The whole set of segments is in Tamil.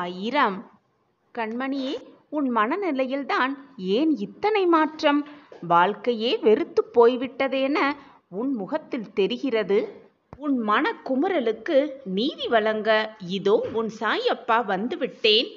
சாயிராம். கண்மணியே, உன் மனநிலையில்தான் ஏன் இத்தனை மாற்றம்? வாழ்க்கையே வெறுத்து போய்விட்டதென உன் முகத்தில் தெரிகிறது. உன் மன குமுறலுக்கு நீதி வழங்க இதோ உன் சாயப்பா வந்துவிட்டேன்.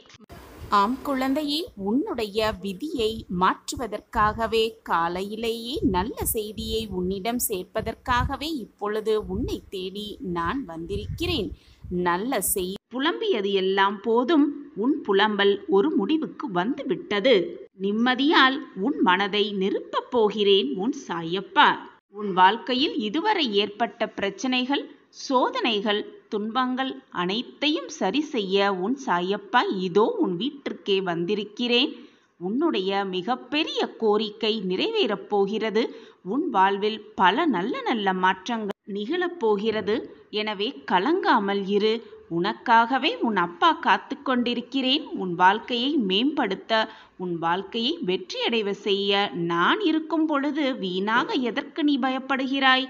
ஆம் குழந்தையே, உன்னுடைய விதியை மாற்றுவதற்காகவே, காலையிலேயே நல்ல செய்தியை உன்னிடம் சேர்ப்பதற்காகவே இப்பொழுது உன்னை தேடி நான் வந்திருக்கிறேன். நல்ல செய்தி. புலம்பியது எல்லாம் போதும். உன் புலம்பல் ஒரு முடிவுக்கு வந்து விட்டது. நிம்மதியால் உன் மனதை நிரப்பப் போகிறேன் உன் சாயப்பா. உன் வாழ்க்கையில் இதுவரை ஏற்பட்ட பிரச்சனைகள், சோதனைகள், துன்பங்கள் அனைத்தையும் சரி செய்ய உன் சாயப்பா இதோ உன் வீட்டிற்கே வந்திருக்கிறேன். உன்னுடைய மிகப்பெரிய கோரிக்கை நிறைவேறப் போகிறது. உன் வாழ்வில் பல நல்ல நல்ல மாற்றங்கள் நிகழப்போகிறது. எனவே கலங்காமல் இரு. உனக்காகவே உன் அப்பா காத்து கொண்டிருக்கிறேன். உன் வாழ்க்கையை மேம்படுத்த, உன் வாழ்க்கையை வெற்றியடைவ செய்ய நான் இருக்கும் பொழுது வீணாக எதற்கு நீ பயப்படுகிறாய்?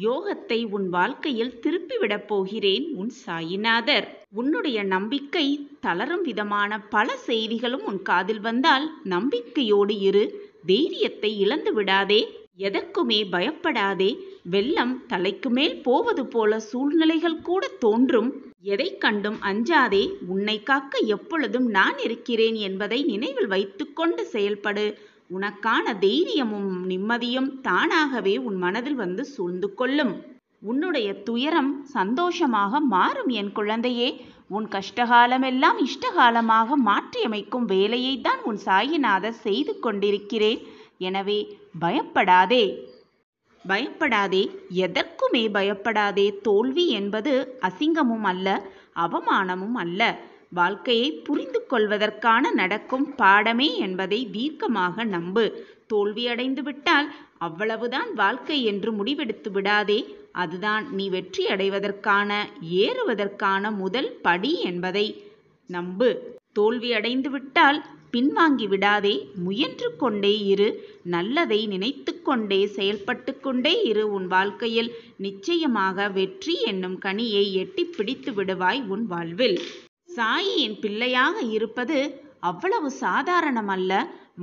யோகத்தை உன் வாழ்க்கையில் திருப்பிவிடப் போகிறேன் உன் சாயிநாதர். உன்னுடைய நம்பிக்கை தளரும் விதமான பல செய்திகளும் உன் காதில் வந்தால் நம்பிக்கையோடு இரு. தைரியத்தை இழந்து விடாதே. எதற்குமே பயப்படாதே. வெள்ளம் தலைக்கு மேல் போவது போல சூழ்நிலைகள் கூட தோன்றும். எதை கண்டும் அஞ்சாதே. உன்னை காக்க எப்பொழுதும் நான் இருக்கிறேன் என்பதை நினைவில் வைத்துக்கொண்டு செயல்படு. உனக்கான தைரியமும் நிம்மதியும் தானாகவே உன் மனதில் வந்து சூழ்ந்து கொள்ளும். உன்னுடைய துயரம் சந்தோஷமாக மாறும் என் குழந்தையே. உன் கஷ்டகாலமெல்லாம் இஷ்டகாலமாக மாற்றியமைக்கும் வேலையை தான் உன் சாயிநாதர் செய்து கொண்டிருக்கிறேன். எனவே பயப்படாதே. பயப்படாதே. எதற்குமே பயப்படாதே. தோல்வி என்பது அசிங்கமும் அல்ல, அவமானமும் அல்ல. வாழ்க்கையை புரிந்து கொள்வதற்கான நடக்கும் பாடமே என்பதை தீர்க்கமாக நம்பு. தோல்வியடைந்து விட்டால் அவ்வளவுதான் வாழ்க்கை என்று முடிவெடுத்து விடாதே. அதுதான் நீ வெற்றி அடைவதற்கான, ஏறுவதற்கான முதல் படி என்பதை நம்பு. தோல்வியடைந்து விட்டால் பின்வாங்கி விடாதே. முயன்று கொண்டே இரு. நல்லதை நினைத்து கொண்டே செயல்பட்டு கொண்டே இரு. உன் வாழ்க்கையில் நிச்சயமாக வெற்றி என்னும் கனியை எட்டி பிடித்து விடுவாய் உன் வாழ்வில். சாயின் பிள்ளையாக இருப்பது அவ்வளவு சாதாரணமல்ல.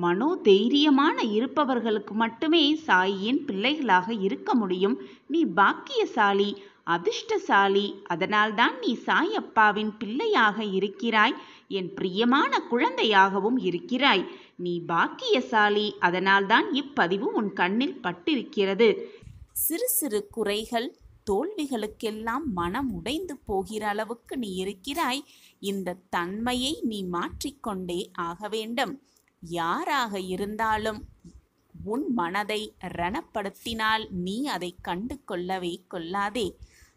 மனோதைரியமான இருப்பவர்களுக்கு மட்டுமே சாயின் பிள்ளைகளாக இருக்க முடியும். நீ பாக்கியசாலி, அதிர்ஷ்டசாலி. அதனால்தான் நீ சாயப்பாவின் பிள்ளையாக இருக்கிறாய். என் பிரியமான குழந்தையாகவும் இருக்கிறாய். நீ பாக்கியசாலி. அதனால்தான் இப்பதிவு உன் கண்ணில் பட்டிருக்கிறது. சிறு சிறு குறைகள், தோல்விகளுக்கெல்லாம் மனம் உடைந்து போகிற அளவுக்கு நீ இருக்கிறாய். இந்த தன்மையை நீ மாற்றிக்கொண்டே ஆக வேண்டும். யாராக இருந்தாலும் உன் மனதை ரணப்படுத்தினால் நீ அதை கண்டு கொள்ளவே கொள்ளாதே.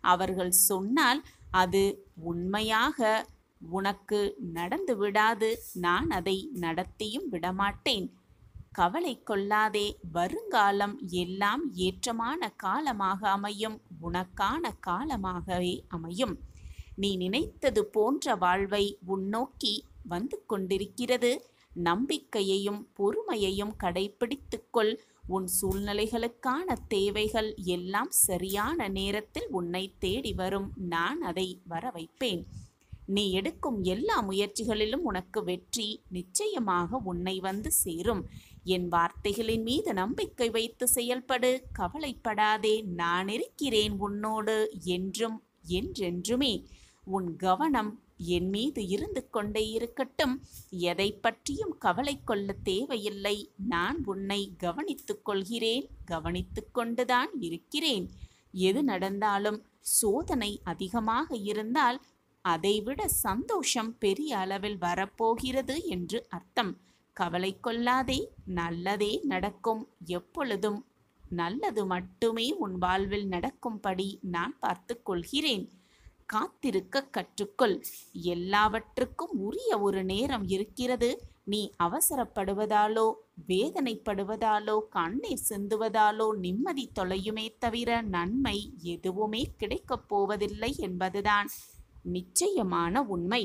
அவர்கள் சொன்னால் அது உண்மையாக உனக்கு நடந்து விடாது. நான் அதை நடத்தியும் விடமாட்டேன். கவலை கொள்ளாதே. வருங்காலம் எல்லாம் ஏற்றமான காலமாக அமையும். உனக்கான காலமாகவே அமையும். நீ நினைத்தது போன்ற வாழ்வை உன்னோக்கி வந்து கொண்டிருக்கிறது. நம்பிக்கையையும் பொறுமையையும் கடைபிடித்துக்கொள். உன் சூழ்நிலைகளுக்கான தேவைகள் எல்லாம் சரியான நேரத்தில் உன்னை தேடி வரும். நான் அதை வர வைப்பேன். நீ எடுக்கும் எல்லா முயற்சிகளிலும் உனக்கு வெற்றி நிச்சயமாக உன்னை வந்து சேரும். என் வார்த்தைகளின் மீது நம்பிக்கை வைத்து செயல்படு. கவலைப்படாதே. நான் இருக்கிறேன் உன்னோடு என்றும் என்றென்றுமே. உன் கவனம் என் மீது இருந்து கொண்டே இருக்கட்டும். எதை பற்றியும் கவலை கொள்ள தேவையில்லை. நான் உன்னை கவனித்துக் கொள்கிறேன். கவனித்து கொண்டுதான் இருக்கிறேன். எது நடந்தாலும் சோதனை அதிகமாக இருந்தால் அதைவிட சந்தோஷம் பெரிய அளவில் வரப்போகிறது என்று அர்த்தம். கவலை கொள்ளாதே. நல்லதே நடக்கும். எப்பொழுதும் நல்லது மட்டுமே உன் வாழ்வில் நடக்கும்படி நான் பார்த்து கொள்கிறேன். காத்திருக்க கற்றுக்கொள். எல்லாவற்றுக்கும் உரிய ஒரு நேரம் இருக்கிறது. நீ அவசரப்படுவதாலோ, வேதனைப்படுவதாலோ, கண்ணீர் சிந்துவதாலோ நிம்மதி தொலையுமே தவிர நன்மை எதுவுமே கிடைக்கப் போவதில்லை என்பதுதான் நிச்சயமான உண்மை.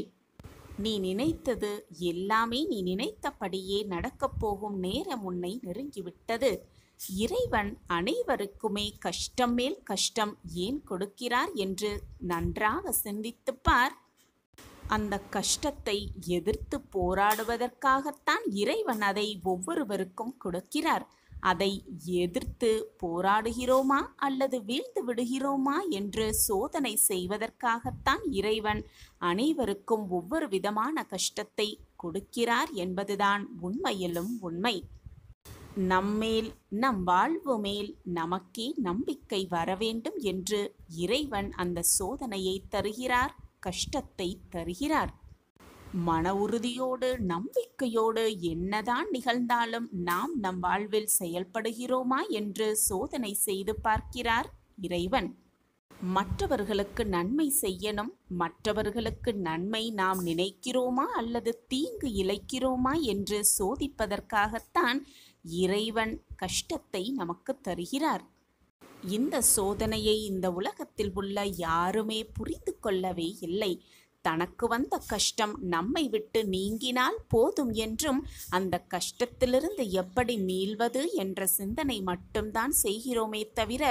நீ நினைத்தது எல்லாமே நீ நினைத்தபடியே நடக்கப் போகும் நேரம் உன்னை நெருங்கிவிட்டது. இறைவன் அனைவருக்குமே கஷ்டம் மேல் கஷ்டம் ஏன் கொடுக்கிறார் என்று நன்றாக சிந்தித்துப் பார். அந்த கஷ்டத்தை எதிர்த்து போராடுவதற்காகத்தான் இறைவன் அதை ஒவ்வொருவருக்கும் கொடுக்கிறார். அதை எதிர்த்து போராடுகிறோமா அல்லது வீழ்ந்து விடுகிறோமா என்று சோதனை செய்வதற்காகத்தான் இறைவன் அனைவருக்கும் ஒவ்வொரு விதமான கஷ்டத்தை கொடுக்கிறார் என்பதுதான் உண்மையிலும் உண்மை. நம்மேல், நம் வாழ்வு மேல் நமக்கே நம்பிக்கை வர வேண்டும் என்று இறைவன் அந்த சோதனையை தருகிறார், கஷ்டத்தை தருகிறார். மன உறுதியோடு நம்பிக்கையோடு என்னதான் நிகழ்ந்தாலும் நாம் நம் வாழ்வில் செயல்படுகிறோமா என்று சோதனை செய்து பார்க்கிறார் இறைவன். மற்றவர்களுக்கு நன்மை செய்யணும், மற்றவர்களுக்கு நன்மை நாம் நினைக்கிறோமா அல்லது தீங்கு இழைக்கிறோமா என்று சோதிப்பதற்காகத்தான் இறைவன் கஷ்டத்தை நமக்கு தருகிறார். இந்த சோதனையை இந்த உலகத்தில் உள்ள யாருமே புரிந்து கொள்ளவே இல்லை. தனக்கு வந்த கஷ்டம் நம்மை விட்டு நீங்கினால் போதும் என்றும் அந்த கஷ்டத்திலிருந்து எப்படி மீள்வது என்ற சிந்தனை மட்டும்தான் செய்கிறோமே தவிர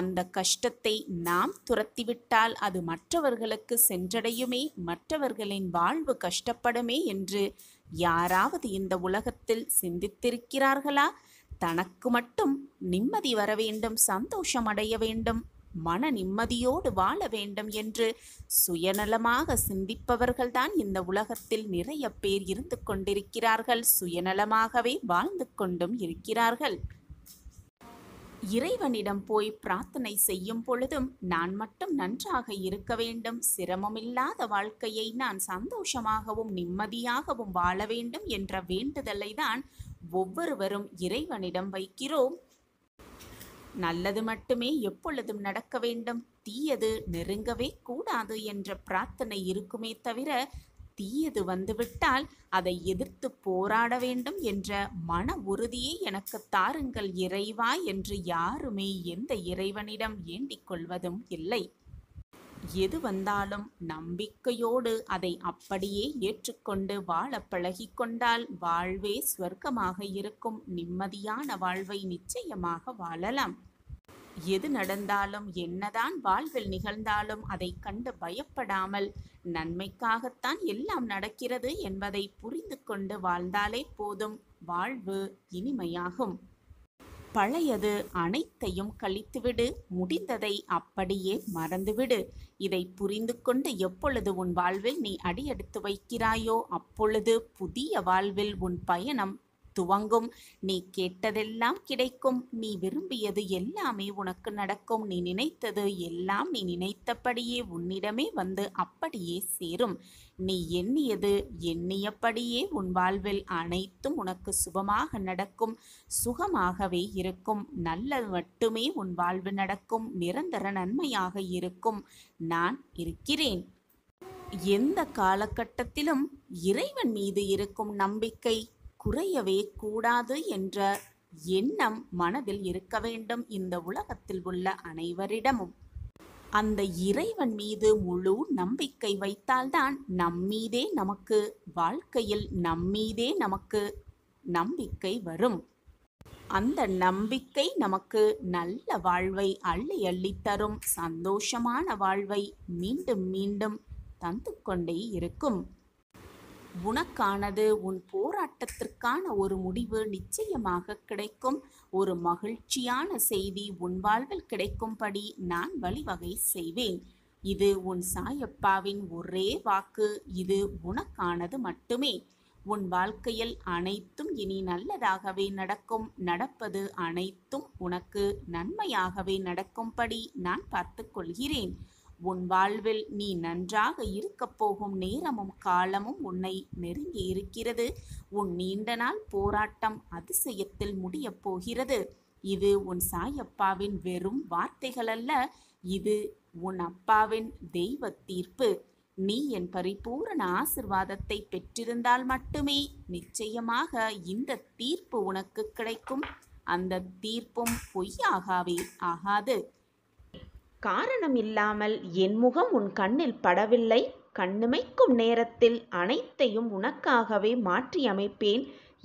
அந்த கஷ்டத்தை நாம் துரத்திவிட்டால் அது மற்றவர்களுக்கு சென்றடையுமே, மற்றவர்களின் வாழ்வு கஷ்டப்படுமே என்று யாராவது இந்த உலகத்தில் சிந்தித்திருக்கிறார்களா? தனக்கு மட்டும் நிம்மதி வர வேண்டும், சந்தோஷம் அடைய வேண்டும், மன நிம்மதியோடு வாழ வேண்டும் என்று சுயநலமாக சிந்திப்பவர்கள்தான் இந்த உலகத்தில் நிறைய பேர் இருந்து கொண்டிருக்கிறார்கள். சுயநலமாகவே வாழ்ந்து கொண்டும் இருக்கிறார்கள். இறைவனிடம் போய் பிரார்த்தனை செய்யும் பொழுதும் நான் மட்டும் நன்றாக இருக்க வேண்டும், சிரமமில்லாத வாழ்க்கையை நான் சந்தோஷமாகவும் நிம்மதியாகவும் வாழ வேண்டும் என்ற வேண்டுதலை தான் ஒவ்வொருவரும் இறைவனிடம் வைக்கிறோம். நல்லது மட்டுமே எப்பொழுதும் நடக்க வேண்டும், தீயது நெருங்கவே கூடாது என்ற பிரார்த்தனை இருக்குமே தவிர தீயது வந்துவிட்டால் அதை எதிர்த்து போராட வேண்டும் என்ற மன உறுதியை எனக்கு தாருங்கள் இறைவா என்று யாருமே எந்த இறைவனிடம் வேண்டிக் கொள்வதும் இல்லை. எது வந்தாலும் நம்பிக்கையோடு அதை அப்படியே ஏற்றுக்கொண்டு வாழ பழகிக்கொண்டால் வாழ்வே ஸ்வர்க்கமாக இருக்கும். நிம்மதியான வாழ்வை நிச்சயமாக வாழலாம். எது நடந்தாலும் என்னதான் வாழ்வில் நிகழ்ந்தாலும் அதை கண்டு பயப்படாமல் நன்மைக்காகத்தான் எல்லாம் நடக்கிறது என்பதை புரிந்து கொண்டு வாழ்ந்தாலே போதும், வாழ்வு இனிமையாகும். பழையது அனைத்தையும் கழித்துவிடு, முடிந்ததை அப்படியே மறந்துவிடு. இதை புரிந்து கொண்டு எப்பொழுது உன் வாழ்வில் நீ அடியெடுத்து வைக்கிறாயோ அப்பொழுது புதிய வாழ்வில் உன் பயணம் துவங்கும். நீ கேட்டதெல்லாம் கிடைக்கும், நீ விரும்பியது எல்லாமே உனக்கு நடக்கும், நீ நினைத்தது எல்லாம் நீ நினைத்தபடியே உன்னிடமே வந்து அப்படியே சேரும். நீ எண்ணியது எண்ணியபடியே உன் வாழ்வில் அனைத்தும் உனக்கு சுபமாக நடக்கும், சுகமாகவே இருக்கும். நல்லது மட்டுமே உன் வாழ்வு நடக்கும், நிரந்தர நன்மையாக இருக்கும். நான் இருக்கிறேன். எந்த காலகட்டத்திலும் இறைவன் மீது இருக்கும் நம்பிக்கை குறையவே கூடாது என்ற எண்ணம் மனதில் இருக்க வேண்டும் இந்த உலகத்தில் உள்ள அனைவரிடமும். அந்த இறைவன் மீது முழு நம்பிக்கை வைத்தால்தான் நம்மீதே நமக்கு வாழ்க்கையில் நம்மீதே நமக்கு நம்பிக்கை வரும். அந்த நம்பிக்கை நமக்கு நல்ல வாழ்வை அள்ளி அள்ளி தரும், சந்தோஷமான வாழ்வை மீண்டும் மீண்டும் தந்து கொண்டே இருக்கும். உனக்கானது, உன் போராட்டத்திற்கான ஒரு முடிவு நிச்சயமாக கிடைக்கும். ஒரு மகிழ்ச்சியான செய்தி உன் வாழ்வில் கிடைக்கும்படி நான் வழிவகை செய்வேன். இது உன் சாயப்பாவின் ஒரே வாக்கு. இது உனக்கானது மட்டுமே. உன் வாழ்க்கையில் அனைத்தும் இனி நல்லதாகவே நடக்கும். நடப்பது அனைத்தும் உனக்கு நன்மையாகவே நடக்கும்படி நான் பார்த்து கொள்கிறேன். உன் வாழ்வில் நீ நன்றாக இருக்கப் போகும் நேரமும் காலமும் உன்னை நெருங்கி இருக்கிறது. உன் நீண்ட நாள் போராட்டம் அதிசயத்தில் முடியப் போகிறது. இது உன் சாயப்பாவின் வெறும் வார்த்தைகள் அல்ல, இது உன் அப்பாவின் தெய்வ தீர்ப்பு. நீ என் பரிபூரண ஆசிர்வாதத்தை பெற்றிருந்தால் மட்டுமே நிச்சயமாக இந்த தீர்ப்பு உனக்கு கிடைக்கும். அந்த தீர்ப்பும் பொய்யாகவே ஆகாது. காரணம் இல்லாமல் என் முகம் உன் கண்ணில் படவில்லை. கண்ணிமைக்கும் நேரத்தில் அனைத்தையும் உனக்காகவே மாற்றி அமைப்பேன்.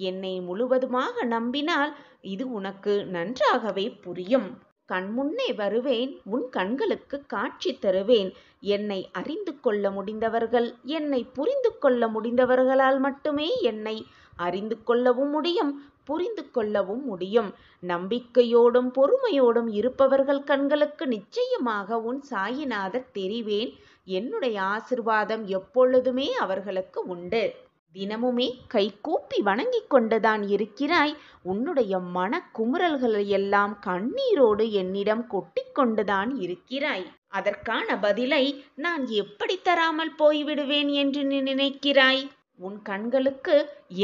என்னை முழுவதுமாக நம்பினால் இது உனக்கு நன்றாகவே புரியும். கண்முன்னே வருவேன், உன் கண்களுக்கு காட்சி தருவேன். என்னை அறிந்து கொள்ள முடிந்தவர்கள், என்னை புரிந்து கொள்ள முடிந்தவர்களால் மட்டுமே என்னை அறிந்து கொள்ளவும் முடியும், புரிந்து கொள்ளவும் முடியும். நம்பிக்கையோடும் பொறுமையோடும் இருப்பவர்கள் கண்களுக்கு நிச்சயமாக உன் சாயிநாதர் தெரிவேன். என்னுடைய ஆசிர்வாதம் எப்பொழுதுமே அவர்களுக்கு உண்டு. தினமுமே கைகூப்பி வணங்கிக் கொண்டுதான் இருக்கிறாய். உன்னுடைய மன குமுறல்களையெல்லாம் கண்ணீரோடு என்னிடம் கொட்டிக்கொண்டுதான் இருக்கிறாய். அதற்கான பதிலை நான் எப்படி தராமல் போய்விடுவேன் என்று நீ நினைக்கிறாய்? உன் கண்களுக்கு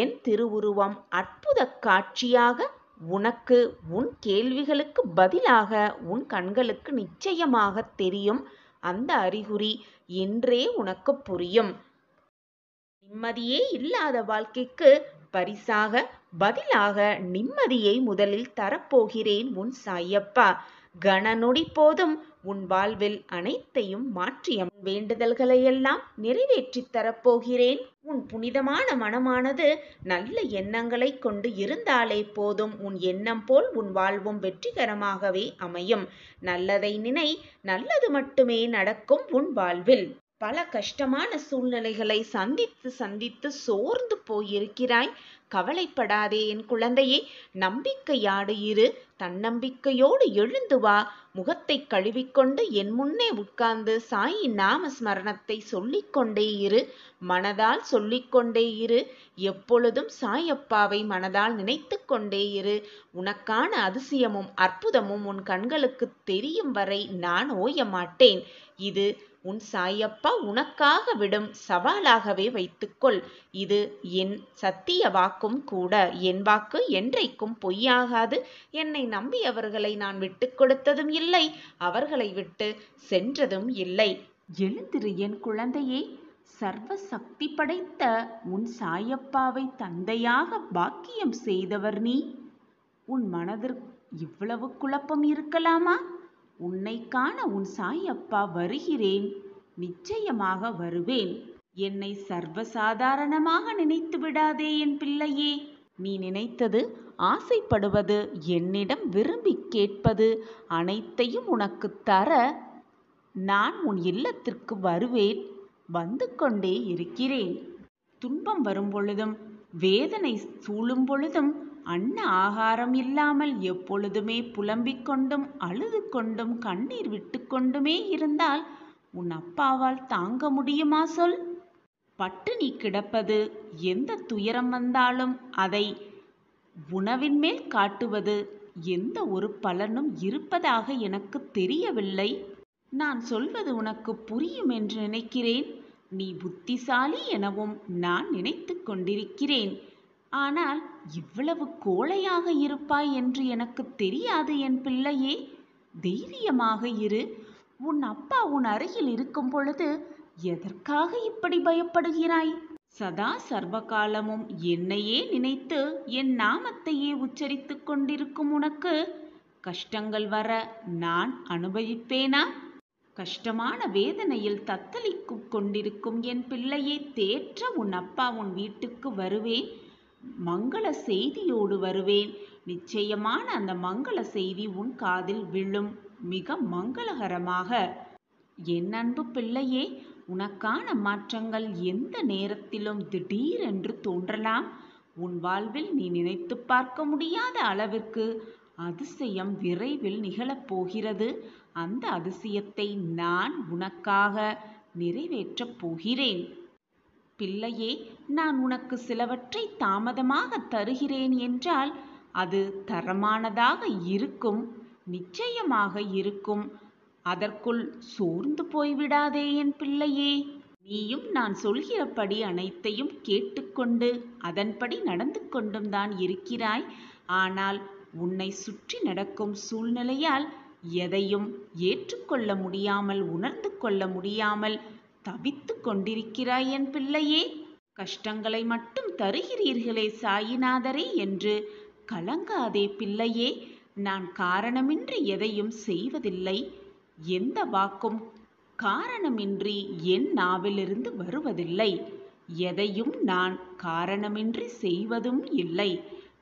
என் திருவுருவம் அற்புத காட்சியாக, உனக்கு உன் கேள்விகளுக்கு பதிலாக உன் கண்களுக்கு நிச்சயமாக தெரியும். அந்த அறிகுறி என்றே உனக்கு புரியும். நிம்மதியே இல்லாத வாழ்க்கைக்கு பரிசாக, பதிலாக நிம்மதியை முதலில் தரப்போகிறேன் உன் சாயப்பா. கணநொடி போதும் உன் வாழ்வில் அனைத்தையும் மாற்றிய வேண்டுதல்களையெல்லாம் நிறைவேற்றித் தரப்போகிறேன். உன் புனிதமான மனமானது நல்ல எண்ணங்களை கொண்டு இருந்தாலே போதும். உன் எண்ணம் போல் உன் வாழ்வும் வெற்றிகரமாகவே அமையும். நல்லதை நினை, நல்லது மட்டுமே நடக்கும் உன் வாழ்வில். பல கஷ்டமான சூழ்நிலைகளை சந்தித்து சந்தித்து சோர்ந்து போயிருக்கிறாய். கவலைப்படாதே என் குழந்தையே. நம்பிக்கையாடு இரு. தன்னம்பிக்கையோடு எழுந்து வா. முகத்தை கழுவிக்கொண்டு என் முன்னே உட்கார்ந்து சாயின் நாம ஸ்மரணத்தை சொல்லிக்கொண்டே இரு. மனதால் சொல்லிக்கொண்டே இரு. எப்பொழுதும் சாயப்பாவை மனதால் நினைத்து கொண்டே இரு. உனக்கான அதிசயமும் அற்புதமும் உன் கண்களுக்கு தெரியும் வரை நான் ஓய மாட்டேன். இது உன் சாயப்பா உனக்காக விடும் சவாலாகவே வைத்துக்கொள். இது என் சத்திய வாக்கும் கூட. என் வாக்கு என்றைக்கும் பொய்யாகாது. என்னை நம்பியவர்களை நான் விட்டு கொடுத்ததும் இல்லை, அவர்களை விட்டு சென்றதும் இல்லை. எழுந்திரு என் குழந்தையே. சர்வ சக்தி படைத்த உன் சாயப்பாவை தந்தையாக பாக்கியம் செய்தவர் நீ. உன் மனதிற்கு இவ்வளவு குழப்பம் இருக்கலாமா? உன்னை காண உன் சாயப்பா வருகிறேன். நிச்சயமாக வருவேன். என்னை சர்வசாதாரணமாக நினைத்து விடாதே என் பிள்ளையே. நீ நினைத்தது, ஆசைப்படுவது, என்னிடம் விரும்பி கேட்பது அனைத்தையும் உனக்கு தர நான் உன் இல்லத்திற்கு வருவேன். வந்து கொண்டே இருக்கிறேன். துன்பம் வரும் பொழுதும், வேதனை சூழும் பொழுதும், அன்ன ஆகாரம் இல்லாமல் எப்பொழுதுமே புலம்பிக் கொண்டும் அழுது கொண்டும் கண்ணீர் விட்டு கொண்டுமே இருந்தால் உன் அப்பாவால் தாங்க முடியுமா சொல்? பட்டினி கிடப்பது, எந்த துயரம் வந்தாலும் அதை உணவின் மேல் காட்டுவது, எந்த ஒரு பலனும் இருப்பதாக எனக்கு தெரியவில்லை. நான் சொல்வது உனக்கு புரியும் என்று நினைக்கிறேன். நீ புத்திசாலி எனவும் நான் நினைத்து கொண்டிருக்கிறேன். ஆனால் இவ்வளவு கோழையாக இருப்பாய் என்று எனக்கு தெரியாது என் பிள்ளையே. தைரியமாக இரு. உன் அப்பா உன் அருகில் இருக்கும் பொழுது எதற்காக இப்படி பயப்படுகிறாய்? சதா சர்வகாலமும் என்னையே நினைத்து என் நாமத்தையே உச்சரித்து கொண்டிருக்கும் உனக்கு கஷ்டங்கள் வர நான் அனுபவிப்பேனா? கஷ்டமான வேதனையில் தத்தளித்து கொண்டிருக்கும் என் பிள்ளையை தேற்ற உன் அப்பா உன் வீட்டுக்கு வருவேன். மங்கள செய்தியோடு வருவேன். நிச்சயமான அந்த மங்கள செய்தி உன் காதில் விழும், மிக மங்களகரமாக. என் அன்பு பிள்ளையே, உனக்கான மாற்றங்கள் எந்த நேரத்திலும் திடீரென்று தோன்றலாம். உன் வாழ்வில் நீ நினைத்து பார்க்க முடியாத அளவிற்கு அதிசயம் விரைவில் நிகழப்போகிறது. அந்த அதிசயத்தை நான் உனக்காக நிறைவேற்றப் போகிறேன். பிள்ளையே, நான் உனக்கு சிலவற்றை தாமதமாக தருகிறேன் என்றால் அது தரமானதாக இருக்கும், நிச்சயமாக இருக்கும். அதற்குள் சோர்ந்து போய்விடாதே என் பிள்ளையே. நீயும் நான் சொல்கிறபடி அனைத்தையும் கேட்டுக்கொண்டு அதன்படி நடந்து கொண்டும் தான் இருக்கிறாய். ஆனால் உன்னை சுற்றி நடக்கும் சூழ்நிலையால் எதையும் ஏற்றுக்கொள்ள முடியாமல், உணர்ந்து கொள்ள முடியாமல் தவித்து கொண்டிருக்கிறாய் என் பிள்ளையே. கஷ்டங்களை மட்டும் தருகிறீர்களே சாயிநாதரே என்று கலங்காதே பிள்ளையே. நான் காரணமின்றி எதையும் செய்வதில்லை. எந்த வாக்கும் காரணமின்றி என் நாவிலிருந்து வருவதில்லை. எதையும் நான் காரணமின்றி செய்வதும் இல்லை.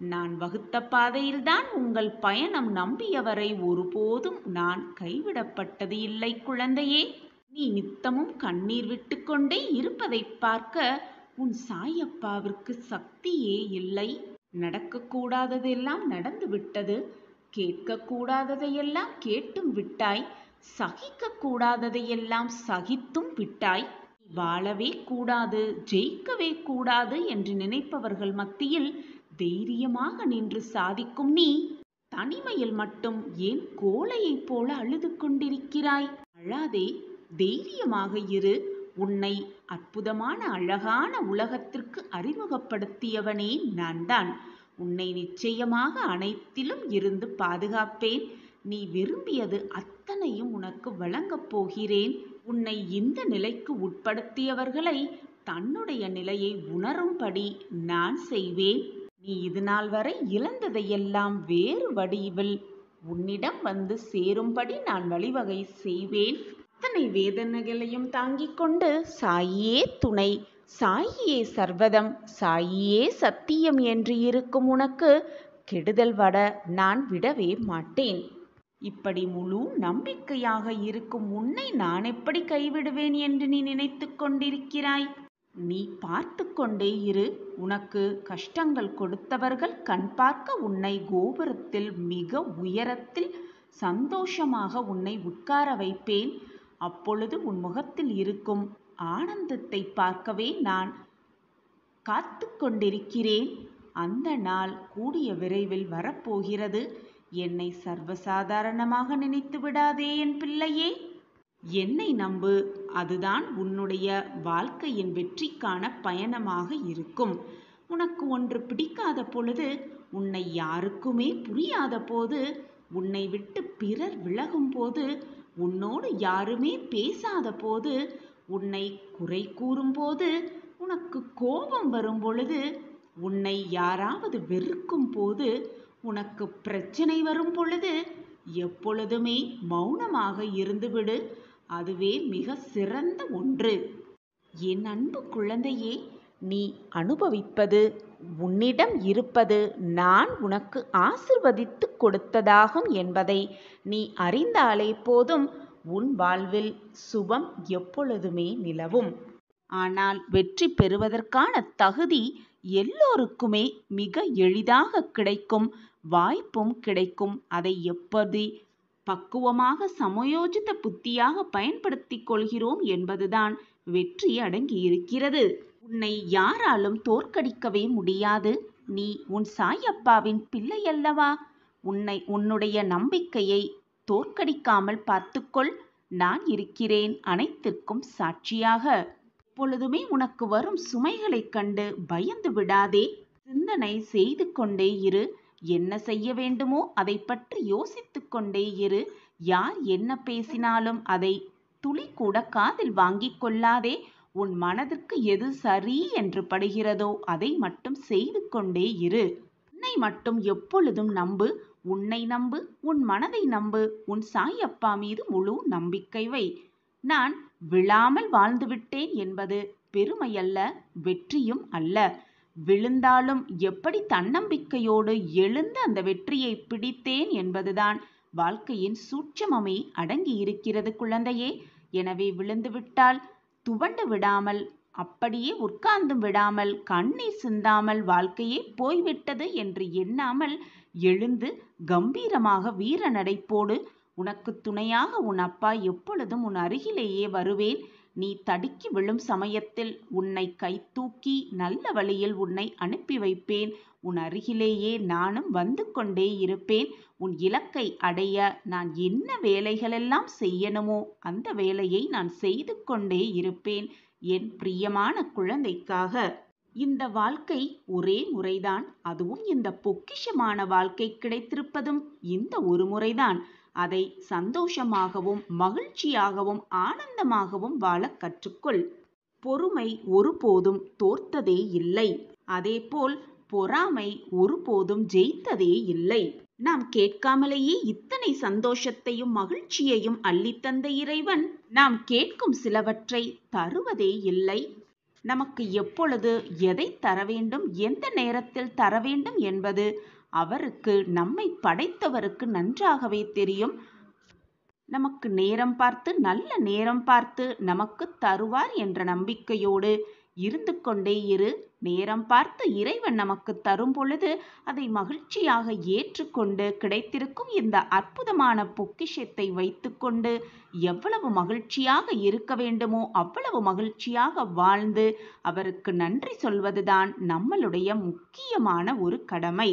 நான் வகுத்த பாதையில்தான் உங்கள் பயணம். நம்பியவரை ஒருபோதும் நான் கைவிடப்பட்டது இல்லை குழந்தையே. நீ நித்தமும் கண்ணீர் விட்டுக்கொண்டே இருப்பதைப் பார்க்க உன் சாயப்பாவிற்கு சக்தியே இல்லை. நடக்கக்கூடாததெல்லாம் நடந்து விட்டது. கேட்கக்கூடாததையெல்லாம் கேட்டும் விட்டாய். சகிக்கக்கூடாததையெல்லாம் சகித்தும் விட்டாய். வாழவே கூடாது, ஜெயிக்கவே கூடாது என்று நினைப்பவர்கள் மத்தியில் தைரியமாக நின்று சாதிக்கும் நீ தனிமையில் மட்டும் ஏன் கோழையைப் போல அழுது கொண்டிருக்கிறாய்? அழாதே, தைரியமாக இரு. உன்னை அற்புதமான அழகான உலகத்திற்கு அறிமுகப்படுத்தியவனே நான்தான். உன்னை நிச்சயமாக அனைத்திலும் இருந்து பாதுகாப்பேன். நீ விரும்பியது அத்தனையும் உனக்கு வழங்கப் போகிறேன். உன்னை இந்த நிலைக்கு உட்படுத்தியவர்களை தன்னுடைய நிலையை உணரும்படி நான் செய்வேன். நீ இதுநாள் வரை இழந்ததையெல்லாம் வேறு வடிவில் உன்னிடம் வந்து சேரும்படி நான் வழிவகை செய்வேன். அத்தனை வேதனைகளையும் தாங்கிக் கொண்டு சாயியே துணை, சாயியே சர்வதம், சாயியே சத்தியம் என்று இருக்கும் உனக்கு கெடுதல் வர நான் விடவே மாட்டேன். இப்படி முழு நம்பிக்கையாக இருக்கும் உன்னை நான் எப்படி கைவிடுவேன் என்று நீ நினைத்து கொண்டிருக்கிறாய்? நீ பார்த்து கொண்டே இரு. உனக்கு கஷ்டங்கள் கொடுத்தவர்கள் கண் பார்க்க உன்னை கோபுரத்தில் மிக உயரத்தில் சந்தோஷமாக உன்னை உட்கார வைப்பேன். அப்பொழுது உன் முகத்தில் இருக்கும் ஆனந்தத்தை பார்க்கவே நான் காத்து கொண்டிருக்கிறேன். அந்த நாள் கூடிய விரைவில் வரப்போகிறது. என்னை சர்வசாதாரணமாக நினைத்து விடாதே என் பிள்ளையே. என்னை நம்பு. அதுதான் உன்னுடைய வாழ்க்கையின் வெற்றிக்கான பயணமாக இருக்கும். உனக்கு ஒன்று பிடிக்காத பொழுது, உன்னை யாருக்குமே புரியாத போது, உன்னை விட்டு பிறர் விலகும் போது, உன்னோடு யாருமே பேசாத போது, உன்னை குறை கூறும் போது, உனக்கு கோபம் வரும் பொழுது, உன்னை யாராவது வெறுக்கும் போது, உனக்கு பிரச்சனை வரும் பொழுது எப்பொழுதுமே மௌனமாக இருந்துவிடு. அதுவே மிக சிறந்த ஒன்று. என் அன்பு குழந்தையே, நீ அனுபவிப்பது, உன்னிடம் இருப்பது நான் உனக்கு ஆசிர்வதித்து கொடுத்ததாகும் என்பதை நீ அறிந்தாலே போதும். உன் வாழ்வில் சுபம் எப்பொழுதுமே நிலவும். ஆனால் வெற்றி பெறுவதற்கான தகுதி எல்லோருக்குமே மிக எளிதாக கிடைக்கும். வாய்ப்பும் கிடைக்கும். அதை எப்படி பக்குவமாக சமயோஜித புத்தியாக பயன்படுத்தி கொள்கிறோம் என்பதுதான் வெற்றி அடங்கியிருக்கிறது. உன்னை யாராலும் தோற்கடிக்கவே முடியாது. நீ உன் சாயப்பாவின் பிள்ளை அல்லவா? உன்னுடைய நம்பிக்கையை தோற்கடிக்காமல் பார்த்துக்கொள். நான் இருக்கிறேன் அனைத்திற்கும் சாட்சியாக. எப்பொழுதுமே உனக்கு வரும் சுமைகளைக் கண்டு பயந்து விடாதே. சிந்தனை செய்து கொண்டே இரு. என்ன செய்ய வேண்டுமோ அதை பற்றி யோசித்து கொண்டே இரு. யார் என்ன பேசினாலும் அதை துளி கூட காதில் வாங்கிக் கொள்ளாதே. உன் மனதிற்கு எது சரி என்று படுகிறதோ அதை மட்டும் செய்து கொண்டே இரு. உன்னை மட்டும் எப்பொழுதும் நம்பு. உன்னை நம்பு, உன் மனதை நம்பு. உன் சாயப்பா மீது முழு நம்பிக்கை வை. நான் விழாமல் வாழ்ந்துவிட்டேன் என்பது பெருமையல்ல, வெற்றியும் அல்ல. விழுந்தாலும் எப்படி தன்னம்பிக்கையோடு எழுந்து அந்த வெற்றியை பிடித்தேன் என்பதுதான் வாழ்க்கையின் சூட்சமமே அடங்கி இருக்கிறது குழந்தையே. எனவே விழுந்துவிட்டால் துவண்டு விடாமல், அப்படியே உட்கார்ந்தும் விடாமல், கண்ணீர் சிந்தாமல் வாழ்க்கையே போய்விட்டது என்று எண்ணாமல் எழுந்து கம்பீரமாக வீர நடைப்போடு. உனக்கு துணையாக உன் அப்பா எப்பொழுதும் உன் அருகிலேயே வருவேன். நீ தடுக்கி விழும் சமயத்தில் உன்னை கை தூக்கி நல்ல வழியில் உன்னை அனுப்பி வைப்பேன். உன் அருகிலேயே நானும் வந்து கொண்டே இருப்பேன். உன் இலக்கை அடைய நான் என்ன வேலைகளெல்லாம் செய்யணுமோ அந்த வேலையை நான் செய்து கொண்டே இருப்பேன் என் பிரியமான குழந்தைக்காக. இந்த வாழ்க்கை ஒரே முறைதான். அதுவும் இந்த பொக்கிஷமான வாழ்க்கை கிடைத்திருப்பதும் இந்த ஒரு முறைதான். அதை சந்தோஷமாகவும் மகிழ்ச்சியாகவும் ஆனந்தமாகவும் வாழ கற்றுக்கொள். பொறுமை ஒருபோதும் தோற்றதே இல்லை. அதேபோல் பொறாமை ஒருபோதும் ஜெயித்ததே இல்லை. நாம் கேட்காமலேயே இத்தனை சந்தோஷத்தையும் மகிழ்ச்சியையும் அள்ளித்தந்த இறைவன் நாம் கேட்கும் சிலவற்றை தருவதே இல்லை. நமக்கு எப்பொழுது எதை தர வேண்டும், எந்த நேரத்தில் தர வேண்டும் என்பது அவருக்கு, நம்மை படைத்தவருக்கு நன்றாகவே தெரியும். நமக்கு நேரம் பார்த்து, நல்ல நேரம் பார்த்து நமக்கு தருவார் என்ற நம்பிக்கையோடு இருந்து கொண்டே இரு. நேரம் பார்த்து இறைவன் நமக்கு தரும் பொழுது அதை மகிழ்ச்சியாக ஏற்றுக்கொண்டு, கிடைத்திருக்கும் இந்த அற்புதமான பொக்கிஷத்தை வைத்துக்கொண்டு எவ்வளவு மகிழ்ச்சியாக இருக்க வேண்டுமோ அவ்வளவு மகிழ்ச்சியாக வாழ்ந்து அவருக்கு நன்றி சொல்வதுதான் நம்மளுடைய முக்கியமான ஒரு கடமை.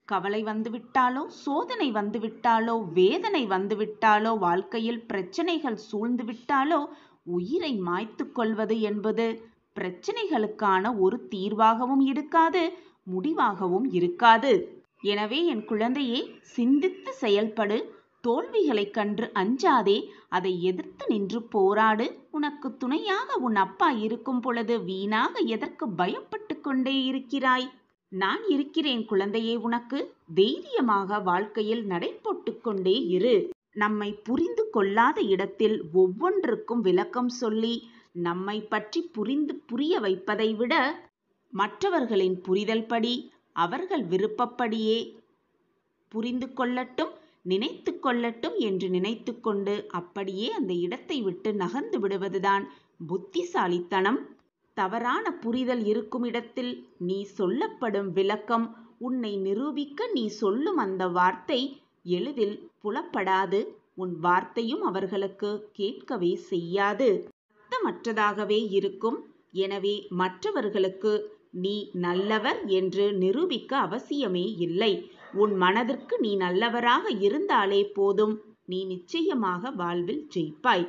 கவலை வந்துவிட்டாலோ, சோதனை வந்துவிட்டாலோ, வேதனை வந்துவிட்டாலோ, வாழ்க்கையில் பிரச்சனைகள் சூழ்ந்து விட்டாலோ உயிரை மாய்த்து கொள்வது என்பது பிரச்சனைகளுக்கான ஒரு தீர்வாகவும் இருக்காது, முடிவாகவும் இருக்காது. எனவே என் குழந்தையே, சிந்தித்து செயல்படு. தோல்விகளைக் கண்டு அஞ்சாதே, அதை எதிர்த்து நின்று போராடு. உனக்கு துணையாக உன் அப்பா இருக்கும் பொழுது வீணாக எதற்கு பயப்பட்டு கொண்டே இருக்கிறாய்? நான் இருக்கிறேன் குழந்தையே. உனக்கு தைரியமாக வாழ்க்கையில் நடை போட்டுக் கொண்டே இரு. நம்மை புரிந்து கொள்ளாத இடத்தில் ஒவ்வொன்றுக்கும் விளக்கம் சொல்லி நம்மை பற்றி புரிய வைப்பதை விட, மற்றவர்களின் புரிதல் படி அவர்கள் விருப்பப்படியே புரிந்து கொள்ளட்டும், நினைத்து கொள்ளட்டும் என்று நினைத்து கொண்டு அப்படியே அந்த இடத்தை விட்டு நகர்ந்து விடுவதுதான் புத்திசாலித்தனம். தவறான புரிதல் இருக்கும் இடத்தில் நீ சொல்லப்படும் விளக்கம், உன்னை நிரூபிக்க நீ சொல்லும் அந்த வார்த்தை எளிதில் புலப்படாது. உன் வார்த்தையும் அவர்களுக்கு கேட்கவே செய்யாது, அர்த்தமற்றதாகவே இருக்கும். எனவே மற்றவர்களுக்கு நீ நல்லவர் என்று நிரூபிக்க அவசியமே இல்லை. உன் மனதிற்கு நீ நல்லவராக இருந்தாலே போதும், நீ நிச்சயமாக வாழ்வில் ஜெயிப்பாய்.